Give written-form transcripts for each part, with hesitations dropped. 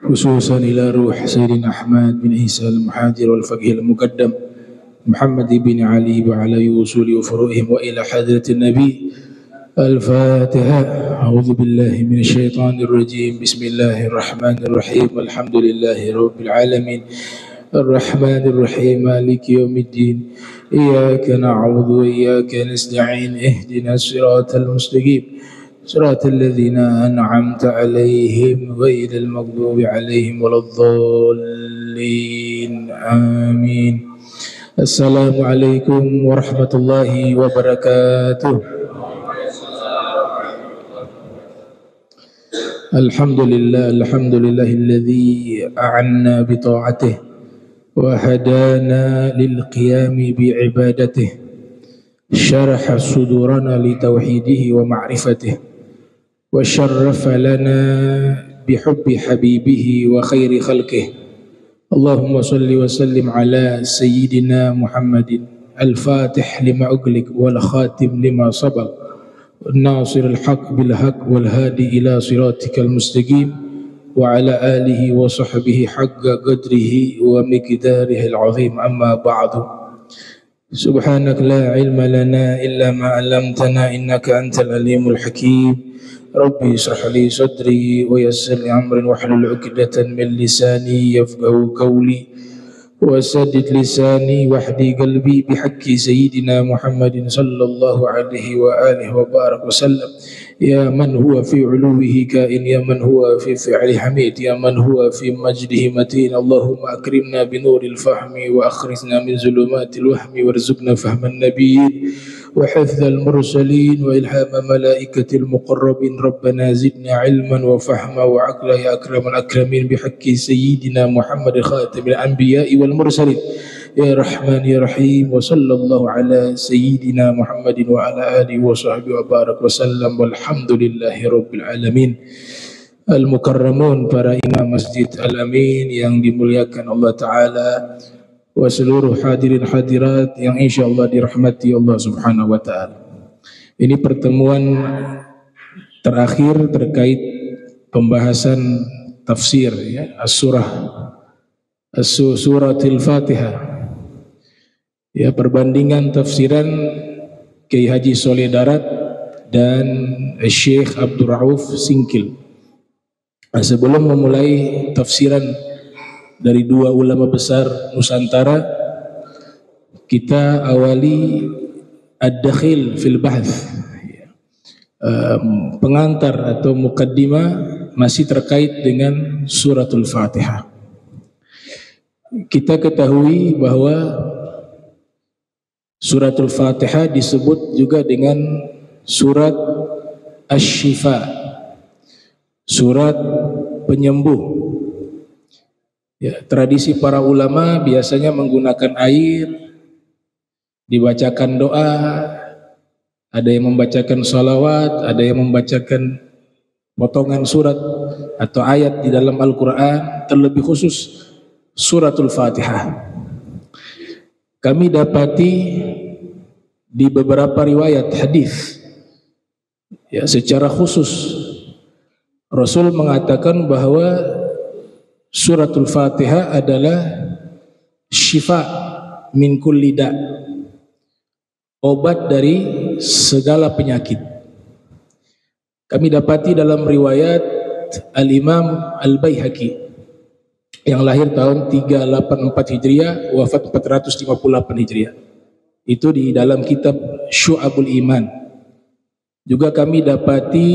خصوصا إلى روح سيدنا أحمد بن عيسى المحاجر والفقيه المقدم محمد بن علي وعلى وصول وفروعهم وإلى حضرة النبي. الفاتحة. أعوذ بالله من الشيطان الرجيم. بسم الله الرحمن الرحيم. الحمد لله رب العالمين الرحمن الرحيم مالك يوم الدين. إياك نعبد وإياك نستعين. اهدنا الصراط المستقيم صراط الذين أنعمت عليهم غير المغضوب عليهم ولا الضالين. آمين. السلام عليكم ورحمة الله وبركاته. الحمد لله الذي أعنا بطاعته وهدانا للقيام بعبادته، شرح صدورنا لتوحيده ومعرفته، وشرف لنا بحب حبيبه وخير خلقه. اللهم صل وسلم على سيدنا محمد الفاتح لما أغلق والخاتم لما سبق، الناصر الحق بالحق والهادي إلى صراطك المستقيم، وعلى آله وصحبه حق قدره ومقداره العظيم. أما بعد، سبحانك لا علم لنا إلا ما علمتنا إنك أنت العليم الحكيم. ربي اشرح لي صدري ويسر لي أمري واحلل عقدة من لساني يفقهوا قولي وسدد لساني واهدي قلبي بحق سيدنا محمد صلى الله عليه وآله وبارك وسلم. يا من هو في علوه كائن، يا من هو في فعله حميد، يا من هو في مجده متين. اللهم أكرمنا بنور الفهم وأخرجنا من ظلمات الوهم وارزقنا فهم النبيين وحفظ المرسلين وإلهام ملائكة المقربين. ربنا زدنا علما وفهما وعقلا يا أكرم الأكرمين بحق سيدنا محمد خاتم الأنبياء والمرسلين. يا رحمن يا رحيم. وصلى الله على سيدنا محمد وعلى آله وصحبه وبارك وسلم والحمد لله رب العالمين. Al-Mukarramun, para imam Masjid Al-Amin yang dimuliakan Allah Ta'ala, wa seluruh hadirin hadirat yang insyaallah dirahmati Allah Subhanahu wa Ta'ala. Ini pertemuan terakhir terkait pembahasan tafsir ya, suratul Fatihah. Ya, perbandingan tafsiran Kiai Haji Soleh Darat dan Syekh Abdul Rauf Singkil. Sebelum memulai tafsiran dari dua ulama besar Nusantara, kita awali ad-dakhil fil bahth, pengantar atau mukaddimah masih terkait dengan suratul Fatihah. Kita ketahui bahwa suratul Fatihah disebut juga dengan surat Asy-Syifa, surat penyembuh. Ya, tradisi para ulama biasanya menggunakan air, dibacakan doa, ada yang membacakan salawat, ada yang membacakan potongan surat atau ayat di dalam Al-Quran, terlebih khusus suratul Fatihah. Kami dapati di beberapa riwayat hadis, ya, secara khusus Rasul mengatakan bahwa suratul Fatihah adalah syifa min kulli da', obat dari segala penyakit. Kami dapati dalam riwayat Al-Imam Al-Baihaqi yang lahir tahun 384 Hijriah, wafat 458 Hijriah. Itu di dalam kitab Syu'abul Iman. Juga kami dapati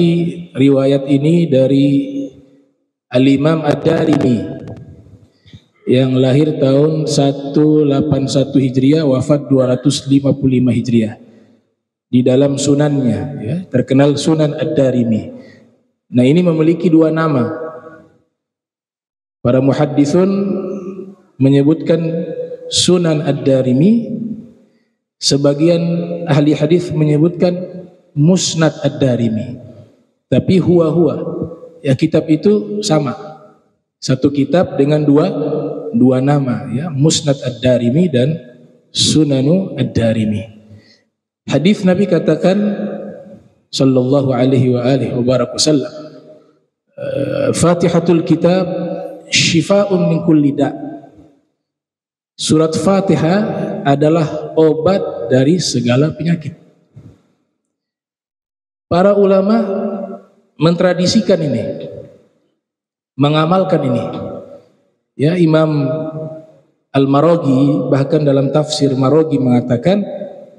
riwayat ini dari Al-Imam Ad-Darimi yang lahir tahun 181 Hijriah, wafat 255 Hijriah. Di dalam sunannya, ya, terkenal Sunan Ad-Darimi. Nah, ini memiliki dua nama. Para muhaddisun menyebutkan Sunan Ad-Darimi, sebagian ahli hadis menyebutkan Musnad Ad-Darimi. Tapi huwa ya, kitab itu sama, satu kitab dengan dua nama, ya, Musnad Ad-Darimi dan Sunanu Ad-Darimi. Hadis Nabi katakan sallallahu alaihi wa alihi wa barak wasallam, Fatihatul kitab syifaa'un min kulli da'. Surat Fatihah adalah obat dari segala penyakit. Para ulama mentradisikan ini, mengamalkan ini. Ya, Imam Al-Maraghi bahkan dalam tafsir Maraghi mengatakan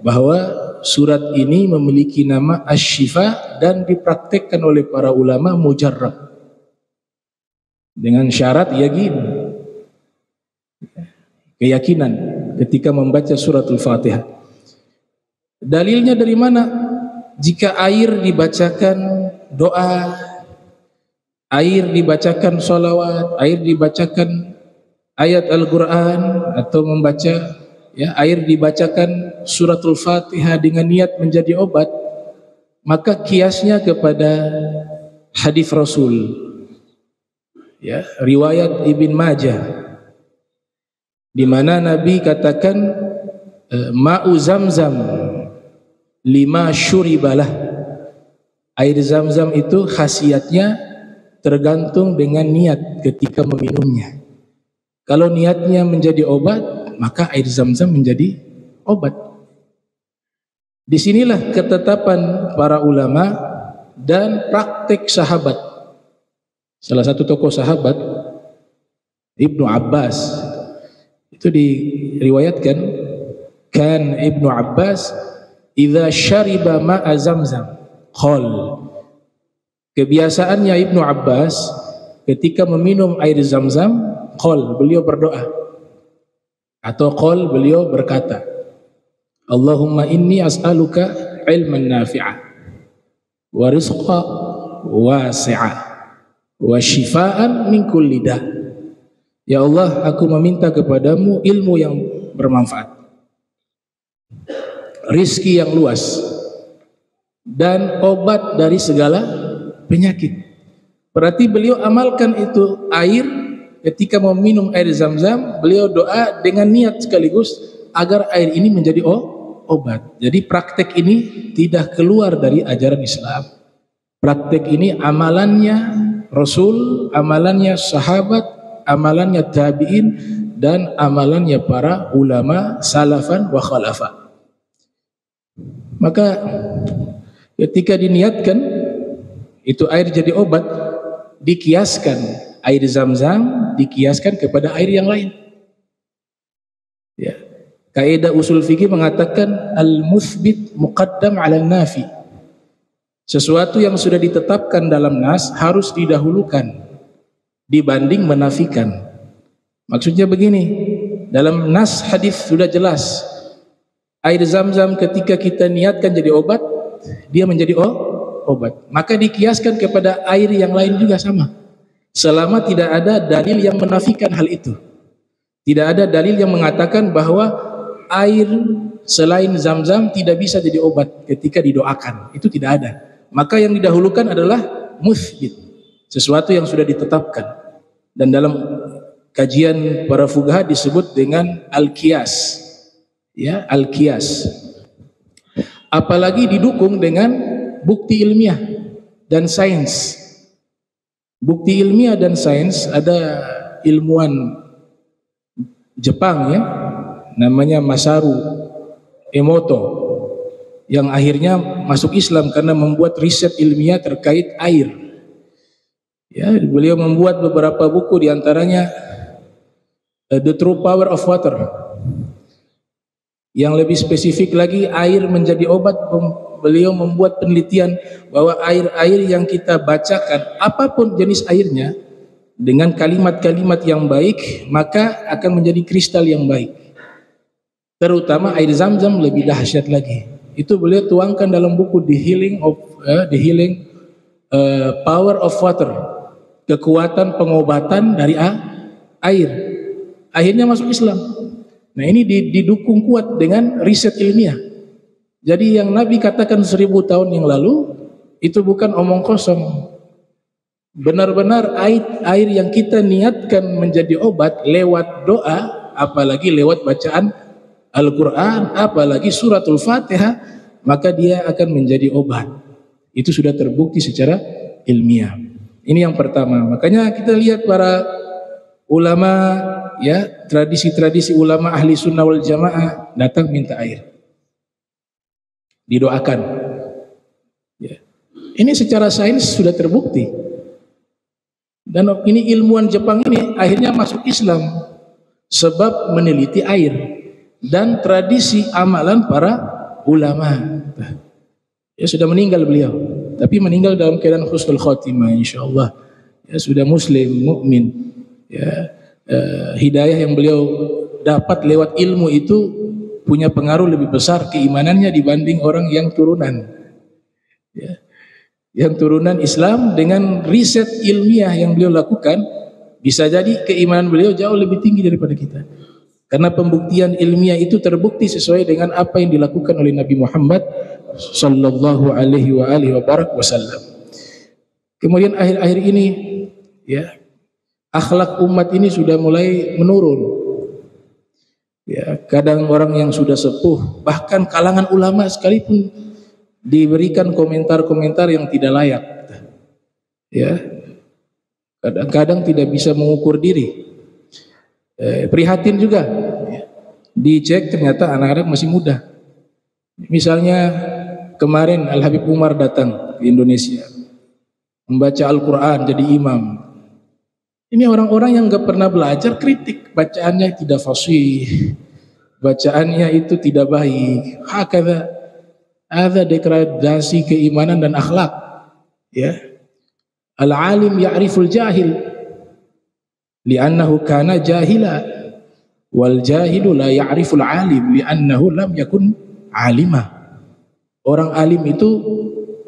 bahwa surat ini memiliki nama Asy-Syifa dan dipraktekkan oleh para ulama mujarrab dengan syarat keyakinan ketika membaca suratul Fatihah. Dalilnya dari mana? Jika air dibacakan doa, air dibacakan sholawat, air dibacakan ayat Al-Quran, atau membaca air dibacakan suratul Fatihah dengan niat menjadi obat, maka kiasnya kepada hadis Rasul, riwayat Ibn Majah, di mana Nabi katakan ma'u zamzam lima syuribalah. Air Zam-Zam itu khasiatnya tergantung dengan niat ketika meminumnya. Kalau niatnya menjadi obat, maka air Zam-Zam menjadi obat. Disinilah ketetapan para ulama dan praktek sahabat. Salah satu tokoh sahabat, Ibnu Abbas, itu diriwayatkan, kan Ibnu Abbas idza syariba ma'a Zam-Zam qal. Kebiasaannya Ibnu Abbas ketika meminum air Zam-Zam, qal, beliau berdoa, atau qal, beliau berkata, Allahumma inni as'aluka ilman nafi'a wa rizqa wasi'a wa shifaan min kulli da'. Ya Allah, aku meminta kepadamu ilmu yang bermanfaat, rizki yang luas, dan obat dari segala penyakit. Berarti beliau amalkan itu air ketika mau minum air Zam-Zam, beliau doa dengan niat sekaligus agar air ini menjadi obat. Jadi praktek ini tidak keluar dari ajaran Islam. Praktek ini amalannya Rasul, amalannya sahabat, amalannya tabi'in, dan amalannya para ulama salafan wa khalafan. Maka ketika diniatkan itu air jadi obat, dikiaskan air Zam-Zam dikiaskan kepada air yang lain. Ya. Kaidah usul fikih mengatakan al-muthbit muqaddam 'ala an-nafi. Sesuatu yang sudah ditetapkan dalam nas harus didahulukan dibanding menafikan. Maksudnya begini, dalam nas hadis sudah jelas, air Zam-Zam ketika kita niatkan jadi obat, dia menjadi obat. Maka dikiaskan kepada air yang lain juga sama. Selama tidak ada dalil yang menafikan hal itu. Tidak ada dalil yang mengatakan bahwa air selain Zam-Zam tidak bisa jadi obat ketika didoakan. Itu tidak ada. Maka yang didahulukan adalah muthbit, sesuatu yang sudah ditetapkan. Dan dalam kajian para fuqaha disebut dengan al-qiyas. Ya, al-qiyas. Apalagi didukung dengan bukti ilmiah dan sains. Bukti ilmiah dan sains, ada ilmuwan Jepang namanya Masaru Emoto, yang akhirnya masuk Islam karena membuat riset ilmiah terkait air. Ya, beliau membuat beberapa buku, diantaranya The True Power of Water. Yang lebih spesifik lagi, air menjadi obat. Beliau membuat penelitian bahwa air-air yang kita bacakan, apapun jenis airnya, dengan kalimat-kalimat yang baik, maka akan menjadi kristal yang baik. Terutama air Zam-Zam lebih dahsyat lagi. Itu beliau tuangkan dalam buku The Healing Power of Water, kekuatan pengobatan dari air. Akhirnya masuk Islam. Nah, ini didukung kuat dengan riset ilmiah. Jadi yang Nabi katakan 1000 tahun yang lalu itu bukan omong kosong. Benar-benar air yang kita niatkan menjadi obat lewat doa, apalagi lewat bacaan Al-Quran, apalagi suratul Fatihah, maka dia akan menjadi obat. Itu sudah terbukti secara ilmiah. Ini yang pertama. Makanya kita lihat para ulama, ya, tradisi-tradisi ulama ahli sunnah wal jamaah datang minta air, didoakan. Ya. Ini secara sains sudah terbukti. Dan ini ilmuwan Jepang ini akhirnya masuk Islam sebab meneliti air dan tradisi amalan para ulama. Ya, sudah meninggal beliau, tapi meninggal dalam keadaan husnul khotimah insyaallah. Ya, sudah muslim, mukmin. Ya, hidayah yang beliau dapat lewat ilmu itu punya pengaruh lebih besar keimanannya dibanding orang yang turunan. Ya. Yang turunan Islam dengan riset ilmiah yang beliau lakukan, bisa jadi keimanan beliau jauh lebih tinggi daripada kita. Karena pembuktian ilmiah itu terbukti sesuai dengan apa yang dilakukan oleh Nabi Muhammad sallallahu alaihi wasallam. Kemudian akhir-akhir ini, ya, akhlak umat ini sudah mulai menurun. Ya, kadang orang yang sudah sepuh, bahkan kalangan ulama sekalipun diberikan komentar-komentar yang tidak layak. Ya, kadang-kadang tidak bisa mengukur diri. Prihatin juga. Dicek ternyata anak-anak masih muda. Misalnya kemarin Al Habib Umar datang ke Indonesia, membaca Al-Quran jadi imam. Ini orang-orang yang gak pernah belajar kritik, bacaannya tidak fasih, bacaannya itu tidak baik. Hakadha, ada degradasi keimanan dan akhlak. Ya, al-alim ya'riful jahil li'annahu kana jahila, wal jahilu la ya'riful alim li'annahu lam yakun alima. Orang alim itu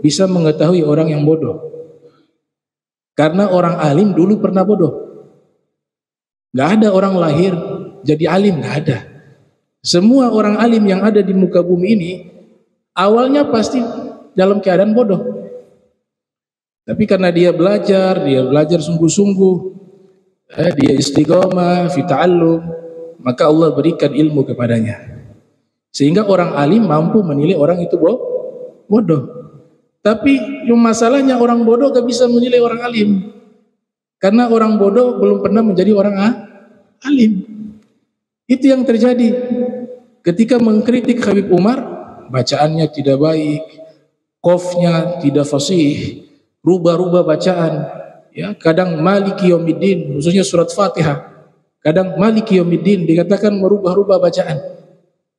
bisa mengetahui orang yang bodoh karena orang alim dulu pernah bodoh. Gak ada orang lahir jadi alim, gak ada. Semua orang alim yang ada di muka bumi ini awalnya pasti dalam keadaan bodoh. Tapi karena dia belajar sungguh-sungguh, dia istiqomah fi ta'allum, maka Allah berikan ilmu kepadanya. Sehingga orang alim mampu menilai orang itu bodoh. Tapi masalahnya orang bodoh gak bisa menilai orang alim. Karena orang bodoh belum pernah menjadi orang alim. Itu yang terjadi ketika mengkritik Habib Umar, bacaannya tidak baik, qafnya tidak fasih, rubah-rubah bacaan. Ya, kadang Maliki Yaumiddin, khususnya surat Fatihah, kadang Maliki Yaumiddin dikatakan merubah-rubah bacaan.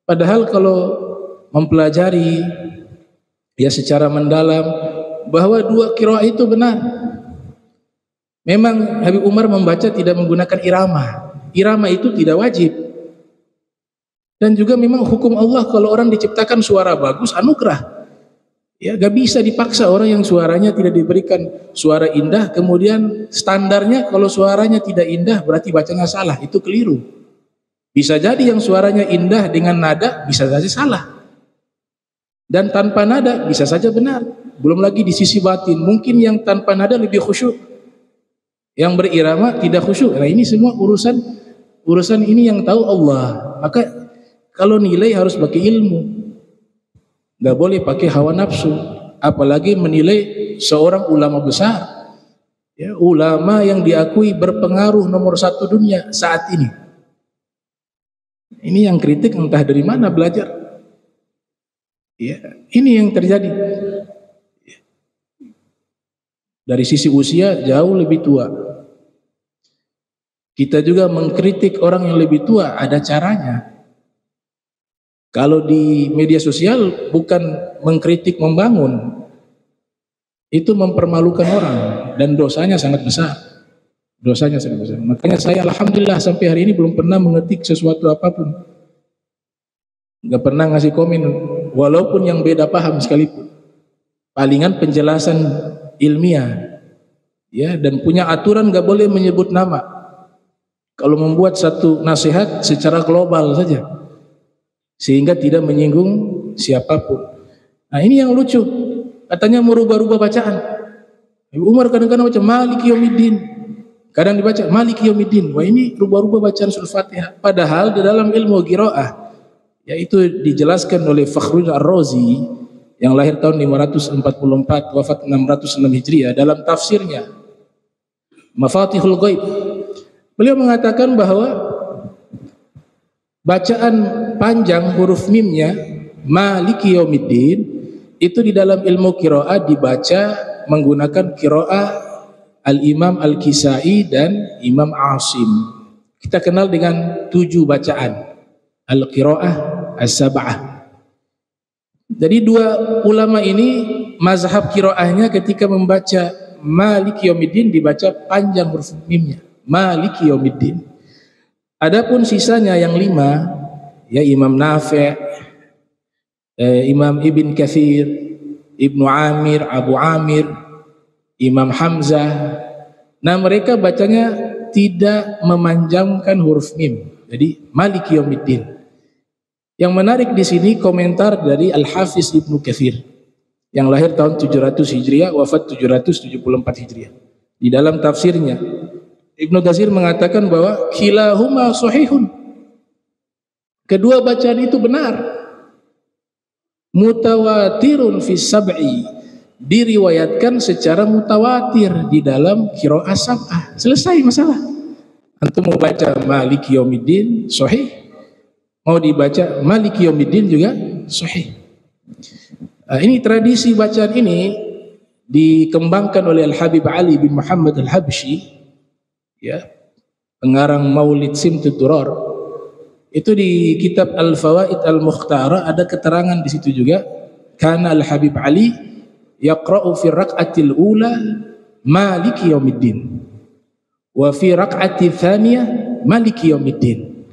Padahal kalau mempelajari ya secara mendalam bahwa dua qiraah itu benar. Memang Habib Umar membaca tidak menggunakan irama. Irama itu tidak wajib. Dan juga memang hukum Allah kalau orang diciptakan suara bagus anugerah. Ya, gak bisa dipaksa orang yang suaranya tidak diberikan suara indah, kemudian standarnya kalau suaranya tidak indah berarti bacanya salah, itu keliru. Bisa jadi yang suaranya indah dengan nada bisa saja salah. Dan tanpa nada bisa saja benar. Belum lagi di sisi batin, mungkin yang tanpa nada lebih khusyuk. Yang berirama tidak khusyuk. Nah, ini semua urusan ini yang tahu Allah. Maka kalau nilai harus pakai ilmu. Gak boleh pakai hawa nafsu. Apalagi menilai seorang ulama besar. Ya, ulama yang diakui berpengaruh nomor 1 dunia saat ini. Ini yang kritik entah dari mana belajar. Ya, ini yang terjadi. Dari sisi usia jauh lebih tua. Kita juga mengkritik orang yang lebih tua, ada caranya. Kalau di media sosial bukan mengkritik membangun, itu mempermalukan orang dan dosanya sangat besar. Dosanya sangat besar. Makanya saya alhamdulillah sampai hari ini belum pernah mengetik sesuatu apapun. Gak pernah ngasih komen walaupun yang beda paham sekalipun. Palingan penjelasan ilmiah, ya, dan punya aturan gak boleh menyebut nama. Kalau membuat satu nasihat secara global saja, sehingga tidak menyinggung siapapun. Nah, ini yang lucu. Katanya merubah-rubah bacaan. Ibu Umar kadang-kadang baca Maliki Yaumiddin, kadang dibaca Maliki Yaumiddin. Wah, ini rubah-rubah bacaan surah Fatihah. Padahal di dalam ilmu qiraah, yaitu dijelaskan oleh Fakhruddin Ar-Razi yang lahir tahun 544, wafat 606 Hijriah, dalam tafsirnya Mafatihul Ghaib, Beliau mengatakan bahwa bacaan panjang huruf mimnya Maliki Yaumiddin itu di dalam ilmu qiraah dibaca menggunakan qiraah Al-Imam Al-Kisai dan Imam Asim. Kita kenal dengan 7 bacaan Al-Qiraah As-Sab'ah. Jadi 2 ulama ini mazhab qiraahnya ketika membaca Maliki Yaumiddin dibaca panjang huruf mimnya Maliki Yaumiddin. Adapun sisanya yang 5, ya Imam Nafi', Imam Ibn Katsir, Ibnu Amir, Abu Amir, Imam Hamzah. Nah, mereka bacanya tidak memanjangkan huruf mim. Jadi Maliki Yaumiddin. Yang menarik di sini komentar dari Al-Hafiz Ibnu Katsir yang lahir tahun 700 Hijriah, wafat 774 Hijriah. Di dalam tafsirnya Ibnu Katsir mengatakan bahwa kilahuma sahihun. Kedua bacaan itu benar. Mutawatirun fi sab'i, diriwayatkan secara mutawatir di dalam qiraah sab'ah. Selesai masalah. Antum mau baca Maliki Yaumiddin sahih, mau dibaca Maliki Yaumiddin juga sahih. Ini tradisi bacaan ini dikembangkan oleh Al-Habib Ali bin Muhammad Al-Habsyi, ya, pengarang Maulid Simtud Durar. Itu di kitab Al-Fawaid Al-Mukhtara ada keterangan di situ juga. Kana Al-Habib Ali yaqra'u fi rak'atil ula Maliki Yaumiddin wa fi rak'ati tsaniyah Maliki Yaumiddin.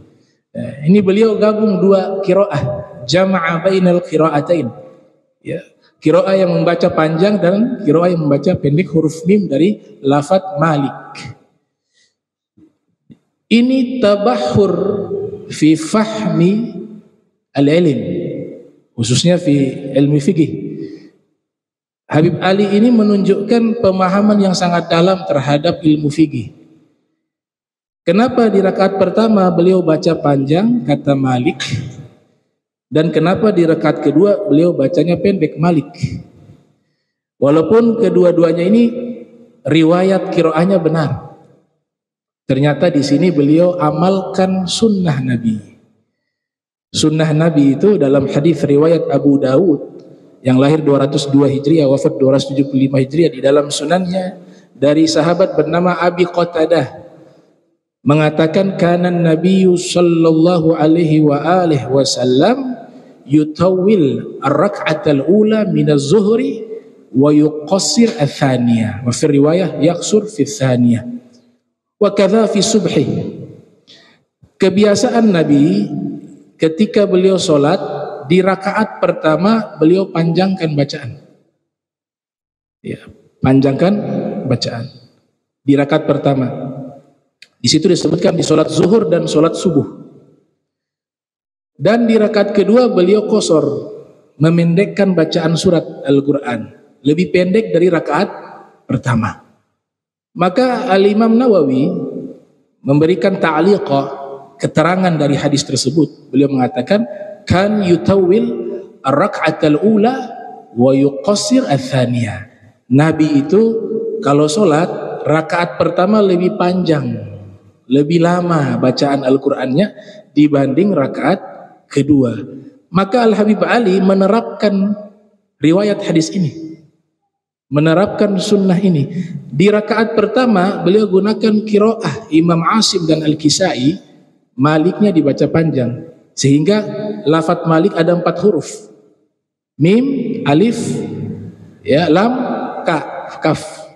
Ini beliau gabung 2 qiraah, jama'a bainal qiraatain. Ya, qiraah yang membaca panjang dan qiraah yang membaca pendek huruf mim dari lafaz Malik. Ini tabahur fi fahmi al-ilm, khususnya fi ilmi fikih. Habib Ali ini menunjukkan pemahaman yang sangat dalam terhadap ilmu fikih. Kenapa di rakaat pertama beliau baca panjang kata Malik, dan kenapa di rakaat kedua beliau bacanya pendek Malik? Walaupun kedua-duanya ini riwayat qiraahnya benar, ternyata di sini beliau amalkan sunnah Nabi. Sunnah Nabi itu dalam hadis riwayat Abu Dawud yang lahir 202 Hijriah, wafat 275 Hijriah, di dalam sunannya dari sahabat bernama Abi Qatadah mengatakan kanan Nabi sallallahu alaihi wa alihi wasallam yutawwil ar-rak'atal ula min az-zuhri wa yuqassir ats-tsaniyah, wa fi riwayah yaqsur fi ats-tsaniyah. Wa kadza fi subhi. Kebiasaan Nabi ketika beliau sholat di rakaat pertama beliau panjangkan bacaan. Ya, panjangkan bacaan di rakaat pertama. Di situ disebutkan di sholat zuhur dan sholat subuh. Dan di rakaat kedua beliau qasar, memendekkan bacaan surat Al-Quran, lebih pendek dari rakaat pertama. Maka Al-Imam Nawawi memberikan ta'liqah, keterangan dari hadis tersebut. Beliau mengatakan kan yutawwil ar-rak'atal ula wa yuqassir ats-tsaniyah. Nabi itu kalau sholat rakaat pertama lebih panjang, lebih lama bacaan Al-Qur'annya dibanding rakaat kedua. Maka Al-Habib Ali menerapkan riwayat hadis ini, menerapkan sunnah ini. Di rakaat pertama beliau gunakan qiraah Imam Asim dan Al-Kisai, Maliknya dibaca panjang, sehingga lafaz Malik ada 4 huruf, mim, alif, ya, lam, kaf.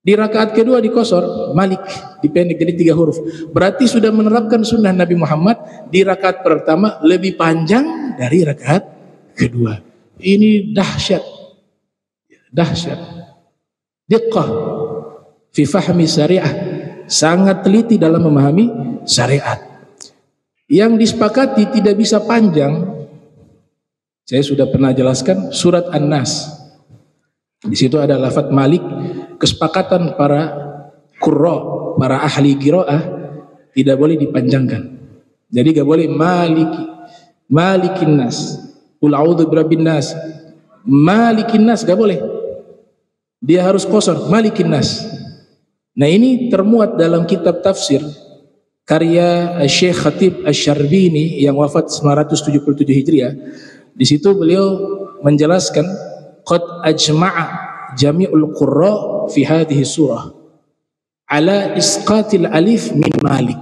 Di rakaat kedua dikosor, Malik dipendek jadi 3 huruf. Berarti sudah menerapkan sunnah Nabi Muhammad di rakaat pertama lebih panjang dari rakaat kedua. Ini dahsyat. Diqqah fi fahmi syariah, sangat teliti dalam memahami syariat. Yang disepakati tidak bisa panjang, saya sudah pernah jelaskan, surat An-Nas. Di situ ada lafaz Malik. Kesepakatan para qurra, para ahli qiraah, tidak boleh dipanjangkan. Jadi gak boleh malikin nas, qul a'udzu birabbin nas, malikin nas, gak boleh. Dia harus qasar, malikin nas. Nah ini termuat dalam kitab tafsir karya Syekh Khatib Asy-Syarbini yang wafat 977 Hijriah. Di situ beliau menjelaskan qad ajma'a jami'ul qurra fi hadhihi surah ala isqatil alif min Malik.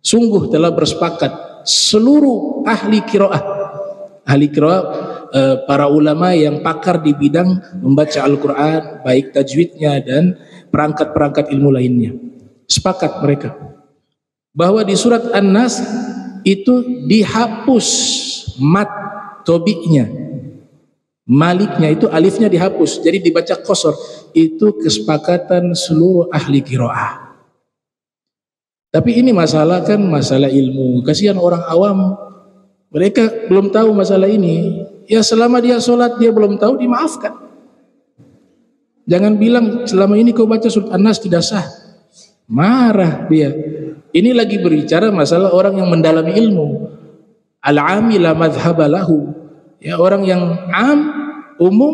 Sungguh telah bersepakat seluruh ahli qiraah, para ulama yang pakar di bidang membaca Al-Quran, baik tajwidnya dan perangkat-perangkat ilmu lainnya, sepakat mereka bahwa di surat An-Nas itu dihapus mat tobi'nya, maliknya itu alifnya dihapus, jadi dibaca qasar. Itu kesepakatan seluruh ahli qiraah. Tapi ini masalah kan masalah ilmu, kasihan orang awam, mereka belum tahu masalah ini. Ya selama dia sholat dia belum tahu, dimaafkan. Jangan bilang selama ini kau baca surat An-Nas tidak sah, marah dia. Ini lagi berbicara masalah orang yang mendalami ilmu. Al-amila madhhabalahu, ya, orang yang umum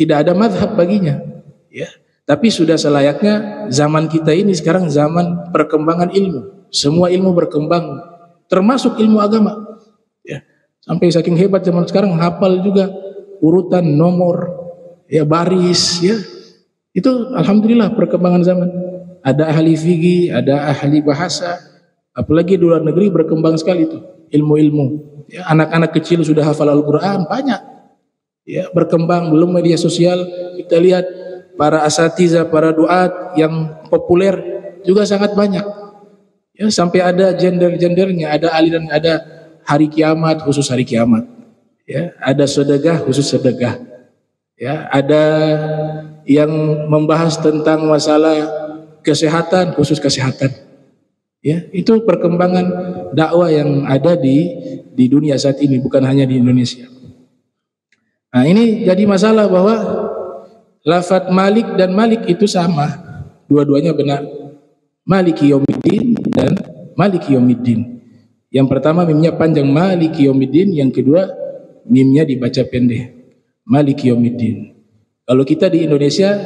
tidak ada madhab baginya, ya. Tapi sudah selayaknya zaman kita ini sekarang zaman perkembangan ilmu. Semua ilmu berkembang, termasuk ilmu agama, ya. Sampai saking hebat zaman sekarang hafal juga urutan nomor, ya, baris, ya. Itu alhamdulillah perkembangan zaman. Ada ahli fikih, ada ahli bahasa, apalagi di luar negeri berkembang sekali itu ilmu-ilmu. Ya, anak-anak kecil sudah hafal Al-Quran banyak, ya, berkembang. Belum media sosial, kita lihat para asatiza, para duat yang populer juga sangat banyak, ya, sampai ada gender-gendernya, ada aliran, ada hari kiamat khusus hari kiamat, ya, ada sedekah khusus sedekah, ya, ada yang membahas tentang masalah kesehatan khusus kesehatan, ya. Itu perkembangan dakwah yang ada di dunia saat ini, bukan hanya di Indonesia. Nah ini jadi masalah bahwa lafadz Malik dan Malik itu sama, dua-duanya benar. Maliki yaumiddin dan Maliki yaumiddin. Yang pertama mimnya panjang Maliki yaumiddin, yang kedua mimnya dibaca pendek Maliki yaumiddin. Kalau kita di Indonesia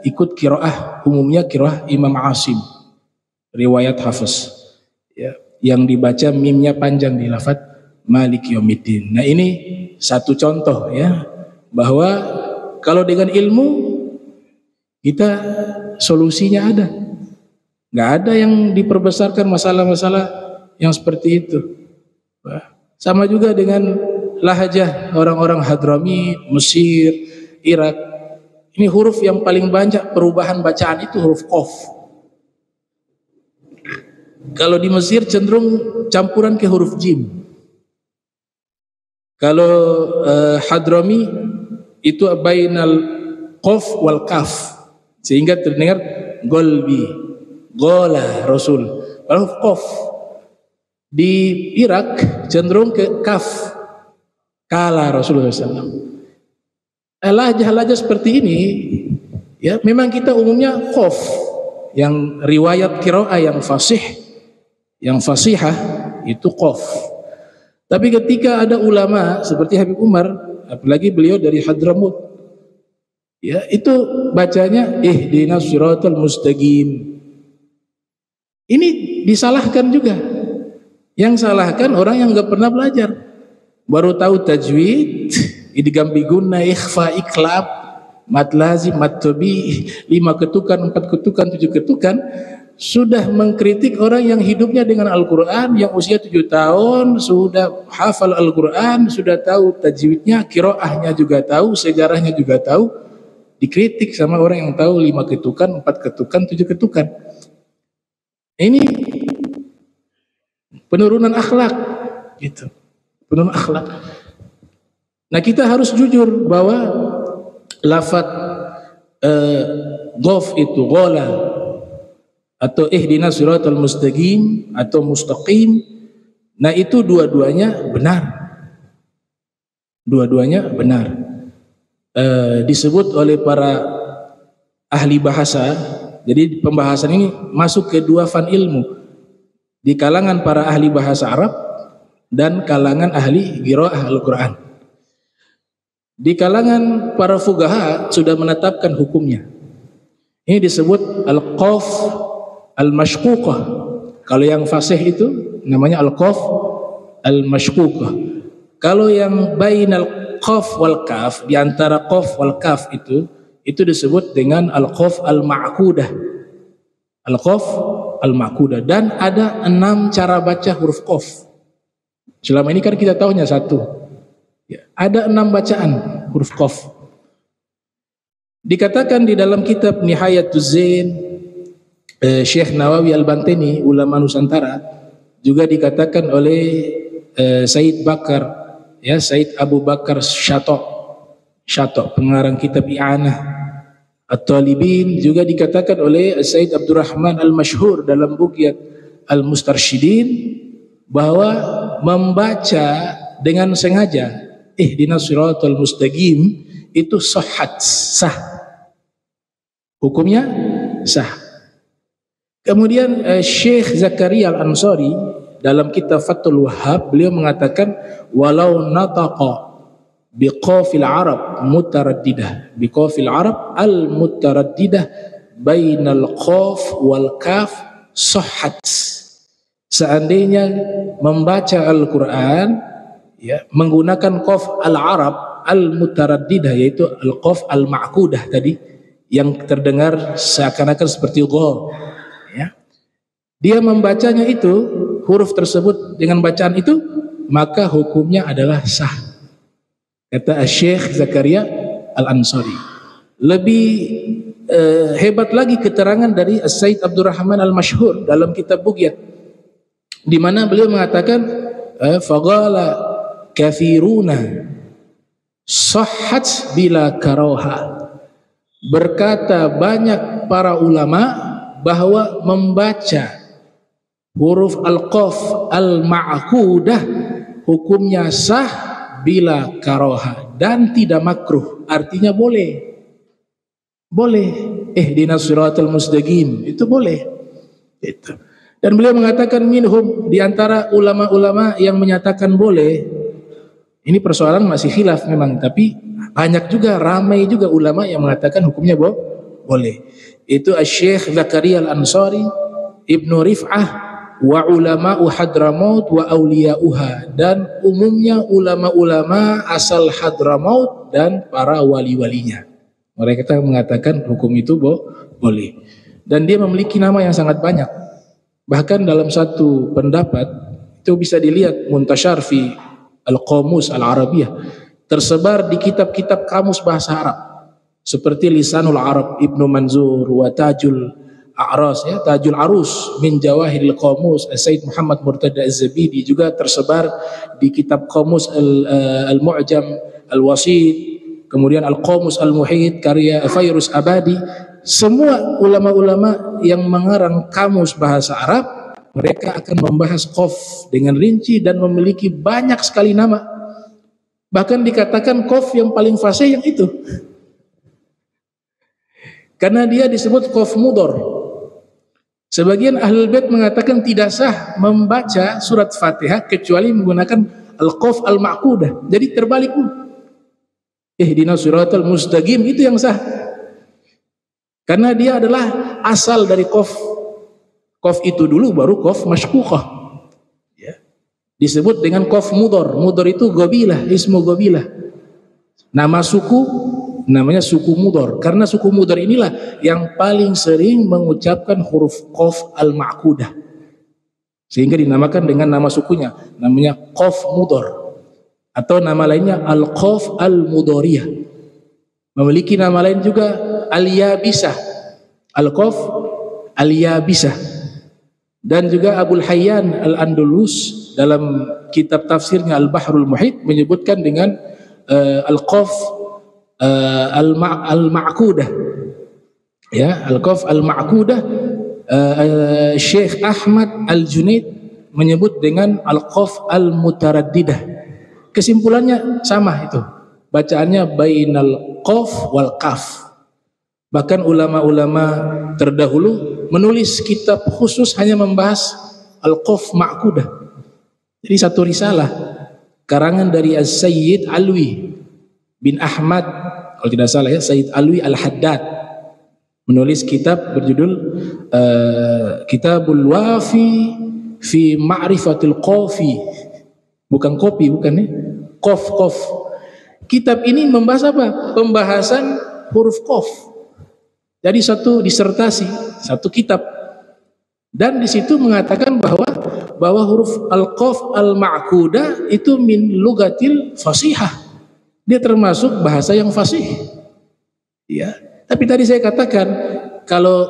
ikut qiraah, umumnya qiraah Imam Asim, riwayat Hafiz, ya, yang dibaca mimnya panjang di lafadz Maliki yaumiddin. Nah ini satu contoh, ya, bahwa kalau dengan ilmu kita solusinya ada, nggak ada yang diperbesarkan masalah-masalah yang seperti itu. Sama juga dengan lahajah orang-orang Hadramit, Mesir, Irak. Ini huruf yang paling banyak perubahan bacaan itu huruf Qaf. Kalau di Mesir cenderung campuran ke huruf Jim. Kalau Hadrami itu bainal Qaf wal Kaf, sehingga terdengar golbi, gola Rasul. Kalau Qaf di Irak cenderung ke Kaf, kala Rasulullah SAW. Lahjah-lahjah seperti ini, ya, memang kita umumnya Qaf, yang riwayat qiraah yang fasih, yang fasihah itu Qaf. Tapi ketika ada ulama seperti Habib Umar, apalagi beliau dari Hadramut, ya, itu bacanya ihdinas siratal mustaqim. Ini disalahkan juga. Yang salahkan orang yang enggak pernah belajar, baru tahu tajwid, idgham bi gunna, ikhfa, iklab, mad lazim, mad tabi, 5 ketukan, 4 ketukan, 7 ketukan, sudah mengkritik orang yang hidupnya dengan Al-Quran, yang usia 7 tahun sudah hafal Al-Quran, sudah tahu tajwidnya, qiraahnya juga tahu, sejarahnya juga tahu, dikritik sama orang yang tahu 5 ketukan, 4 ketukan, 7 ketukan. Ini penurunan akhlak, gitu. Penurunan akhlak. Nah kita harus jujur bahwa lafadz Qaf itu gola, atau ihdinas siratal mustaqim atau mustaqim, nah itu dua-duanya benar. Dua-duanya benar. Disebut oleh para ahli bahasa. Jadi pembahasan ini masuk ke dua fan ilmu, di kalangan para ahli bahasa Arab dan kalangan ahli qiraah Al-Quran. Di kalangan para fuqaha sudah menetapkan hukumnya. Ini disebut al-qaf al-mashquqah. Kalau yang fasih itu namanya al-qaf al-mashquqah. Kalau yang bainal qaf wal kaf, di antara qaf wal kaf itu disebut dengan al-qaf al-ma'qudah. Al-qaf al-ma'qudah. Dan ada 6 cara baca huruf qaf. Selama ini kan kita tahunya 1. Ya, ada 6 bacaan huruf qaf. Dikatakan di dalam kitab Nihayatuz Zain, Syekh Nawawi Al-Bantani, ulama Nusantara, juga dikatakan oleh Said Bakar, ya, Said Abu Bakar Syatok, pengarang kitab I'anah At-Talibin, juga dikatakan oleh Said Abdurrahman Al-Mashhur dalam Bugyat Al-Mustarsyidin, bahwa membaca dengan sengaja ihdinas siratal mustaqim itu sah, hukumnya sah. Kemudian Syekh Zakaria Al-Ansari dalam kitab Fathul Wahhab, beliau mengatakan walau nataqa biqafil arab mutaraddidah, biqafil arab al-mutaraddidah bainal qaf wal kaf sahhat. Seandainya membaca Al-Quran, ya, menggunakan qaf al-arab al-mutaraddidah, yaitu al-qaf al-ma'qudah tadi, yang terdengar seakan-akan seperti gha, ya. Dia membacanya itu, huruf tersebut dengan bacaan itu, maka hukumnya adalah sah, kata Syekh Zakaria Al-Ansari. Lebih hebat lagi keterangan dari Said Abdurrahman Al-Mashhur dalam kitab Bugyat, di mana beliau mengatakan faghala kathiruna sahhat bila karoha. Berkata banyak para ulama bahwa membaca huruf al-qaf al-ma'qudah hukumnya sah bila karoha dan tidak makruh, artinya boleh ihdinas siratal mustaqim, itu boleh itu. Dan beliau mengatakan minhum, di antara ulama-ulama yang menyatakan boleh, ini persoalan masih khilaf memang, tapi banyak juga, ramai juga ulama yang mengatakan hukumnya boleh. Itu Syekh Zakaria Al-Ansari, Ibnu Rif'ah, wa ulama'u Hadramaut wa awliya'uha, dan umumnya ulama-ulama asal Hadramaut dan para wali-walinya. Mereka mengatakan hukum itu boleh. Dan dia memiliki nama yang sangat banyak. Bahkan dalam satu pendapat itu bisa dilihat muntashar fi al-qamus al-arabiyah, tersebar di kitab-kitab kamus bahasa Arab seperti Lisanul Arab Ibnu Manzur wa Tajul A'ras, ya, Tajul Arus min Jawahiril Qamus Said Muhammad Murtada Az-Zabidi, juga tersebar di kitab Qamus al-Mu'jam al-Wasit, kemudian al-Qamus al-Muhit karya Fairuz Abadi. Semua ulama-ulama yang mengarang kamus bahasa Arab, mereka akan membahas qaf dengan rinci dan memiliki banyak sekali nama. Bahkan dikatakan qaf yang paling fasih yang itu, karena dia disebut qaf mudhar. Sebagian ahlul bait mengatakan tidak sah membaca surat Fatihah kecuali menggunakan al-qaf al-ma'qudah. Jadi terbalik, ihdinas siratal mustaqim itu yang sah, karena dia adalah asal dari qaf. Qaf itu dulu baru qaf mashquqah, ya. Disebut dengan qaf mudhar. Mudhar itu gobilah, ismu gobilah. Nama suku namanya suku mudhar. Karena suku mudhar inilah yang paling sering mengucapkan huruf qaf al-ma'qudah, sehingga dinamakan dengan nama sukunya, namanya qaf mudhar, atau nama lainnya al-qaf al-mudhariyah. Memiliki nama lain juga al-yabisah, al-qaf al-yabisah. Dan juga Abul Hayyan Al-Andalus dalam kitab tafsirnya Al-Bahrul Muhit menyebutkan dengan al-qaf al-ma'qudah, ya, al-qaf al-ma'qudah. Syekh Ahmad Al-Junaid menyebut dengan al-qaf al-mutaraddidah. Kesimpulannya sama itu, bacaannya bainal qaf wal kaf. Bahkan ulama-ulama terdahulu menulis kitab khusus hanya membahas al-qaf ma'qudah. Jadi satu risalah karangan dari As-Sayyid Alwi bin Ahmad, kalau tidak salah ya, Sayyid Alwi Al-Haddad, menulis kitab berjudul Kitabul Wafi fi Ma'rifatil Qafi. Bukan kopi, bukan ya. Qaf. Kitab ini membahas apa? Pembahasan huruf qaf. Jadi satu disertasi, satu kitab. Dan di situ mengatakan bahwa huruf al-qaf al-ma'qudah itu min lugatil fasihah. Dia termasuk bahasa yang fasih. Ya. Tapi tadi saya katakan kalau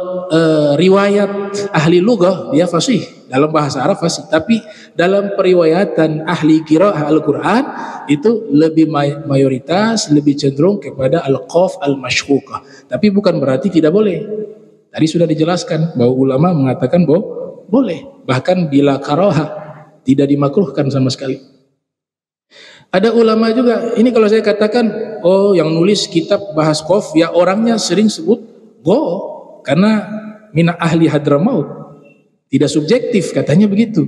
riwayat ahli lughah dia fasih, dalam bahasa Arab fasih. Tapi dalam periwayatan ahli qiraah Al-Qur'an itu lebih mayoritas, lebih cenderung kepada al-qaf al-mashquqah. Tapi bukan berarti tidak boleh. Tadi sudah dijelaskan bahwa ulama mengatakan bahwa boleh, bahkan bila karahah, tidak dimakruhkan sama sekali. Ada ulama juga, ini kalau saya katakan, oh yang nulis kitab bahas qaf, ya orangnya sering sebut go, karena mina ahli Hadramaut. Tidak subjektif, katanya begitu.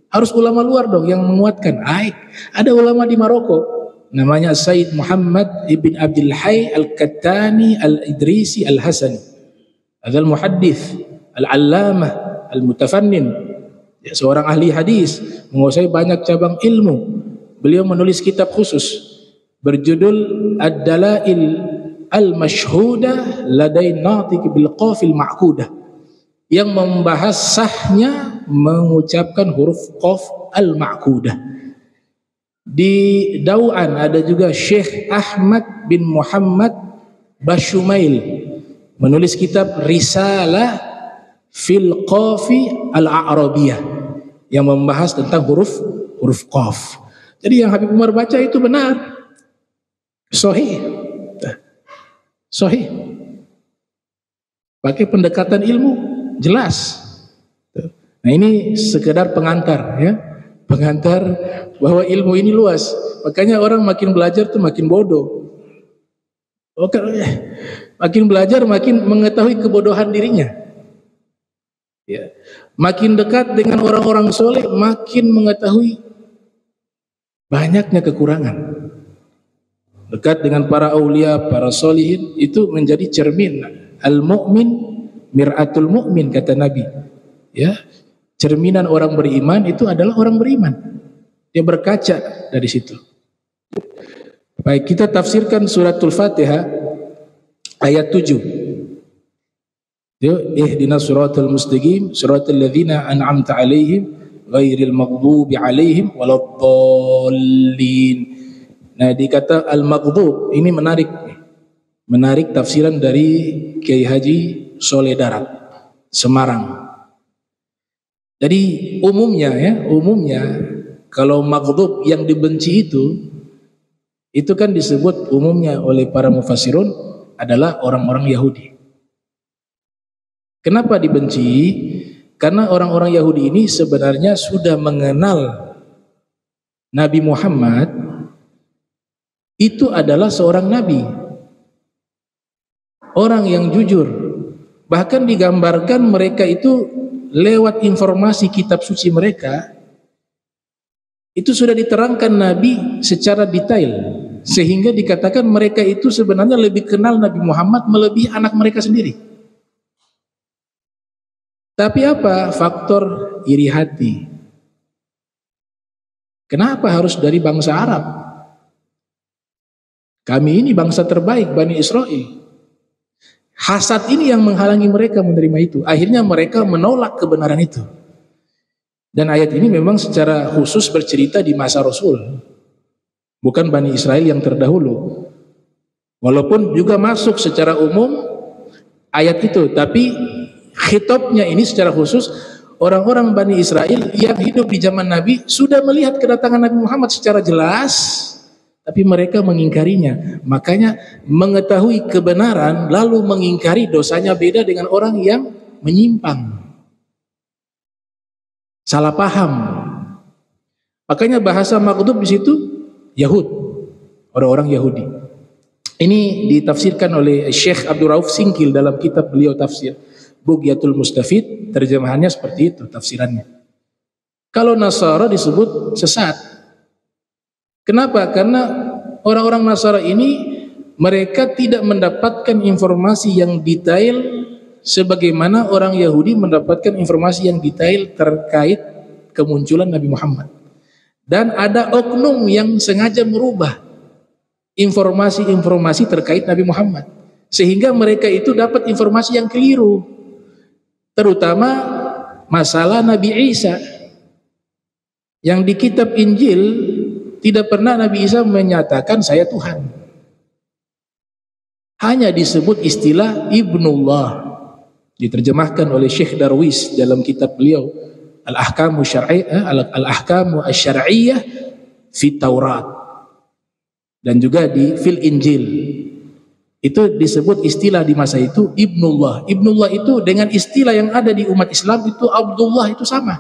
Harus ulama luar dong yang menguatkan. Ada ulama di Maroko, namanya Said Muhammad ibn Abdul Hayy al-Kattani al-Idrisi al-Hasani. Adzal muhaddits, al-allamah, al-mutafannin. Ya, seorang ahli hadis, menguasai banyak cabang ilmu. Beliau menulis kitab khusus berjudul Ad-Dalail Al-Mashhudah Ladai Natiq bil Qafil Ma'qudah, yang membahas sahnya mengucapkan huruf qaf al-ma'qudah. Di Dau'an ada juga Syekh Ahmad bin Muhammad Bashumail menulis kitab Risalah fil Qafi al-A'rabiyah yang membahas tentang huruf qaf. Jadi yang Habib Umar baca itu benar, sahih, pakai pendekatan ilmu jelas. Nah ini sekedar pengantar ya, pengantar bahwa ilmu ini luas. Makanya orang makin belajar tuh makin bodoh. Makin belajar makin mengetahui kebodohan dirinya. Ya. Makin dekat dengan orang-orang soleh makin mengetahui banyaknya kekurangan. Dekat dengan para aulia, para solihin itu menjadi cermin. Al-mu'min mir'atul mu'min, kata Nabi. Ya, cerminan orang beriman itu adalah orang beriman. Dia berkaca dari situ. Baik, kita tafsirkan suratul Fatihah ayat 7. Ihdinas siratal mustaqim, siratal ladzina an'amta 'alaihim ghairil maghdubi 'alaihim waladdallin. Nah, dikata al-maghdub ini menarik tafsiran dari Kiai Haji Soleh Darat Semarang. Jadi umumnya kalau maghdub yang dibenci itu kan disebut umumnya oleh para mufassirun adalah orang-orang Yahudi. Kenapa dibenci? Karena orang-orang Yahudi ini sebenarnya sudah mengenal Nabi Muhammad itu adalah seorang nabi, orang yang jujur. Bahkan digambarkan mereka itu lewat informasi kitab suci mereka itu sudah diterangkan Nabi secara detail, sehingga dikatakan mereka itu sebenarnya lebih kenal Nabi Muhammad melebihi anak mereka sendiri. Tapi apa? Faktor iri hati. Kenapa harus dari bangsa Arab? Kami ini bangsa terbaik, Bani Israel. Hasad ini yang menghalangi mereka menerima itu. Akhirnya mereka menolak kebenaran itu. Dan ayat ini memang secara khusus bercerita di masa Rasul, bukan Bani Israel yang terdahulu. Walaupun juga masuk secara umum ayat itu, tapi khitabnya ini secara khusus orang-orang Bani Israel yang hidup di zaman Nabi sudah melihat kedatangan Nabi Muhammad secara jelas, tapi mereka mengingkarinya. Makanya mengetahui kebenaran lalu mengingkari dosanya beda dengan orang yang menyimpang, salah paham. Makanya bahasa maghdub di situ Yahud, orang-orang Yahudi. Ini ditafsirkan oleh Syekh Abdul Rauf Singkil dalam kitab beliau tafsir Bughyatul Mustafid, terjemahannya seperti itu tafsirannya. Kalau Nasara disebut sesat. Kenapa? Karena orang-orang Nasara ini mereka tidak mendapatkan informasi yang detail sebagaimana orang Yahudi mendapatkan informasi yang detail terkait kemunculan Nabi Muhammad. Dan ada oknum yang sengaja merubah informasi-informasi terkait Nabi Muhammad, sehingga mereka itu dapat informasi yang keliru, terutama masalah Nabi Isa, yang di kitab Injil tidak pernah Nabi Isa menyatakan saya Tuhan, hanya disebut istilah Ibnullah, diterjemahkan oleh Syekh Darwis dalam kitab beliau Al-Ahkamu Asy-Syar'iyyah fi Taurat, dan juga di fil Injil. Itu disebut istilah di masa itu Ibnullah. Ibnullah itu dengan istilah yang ada di umat Islam itu Abdullah itu sama.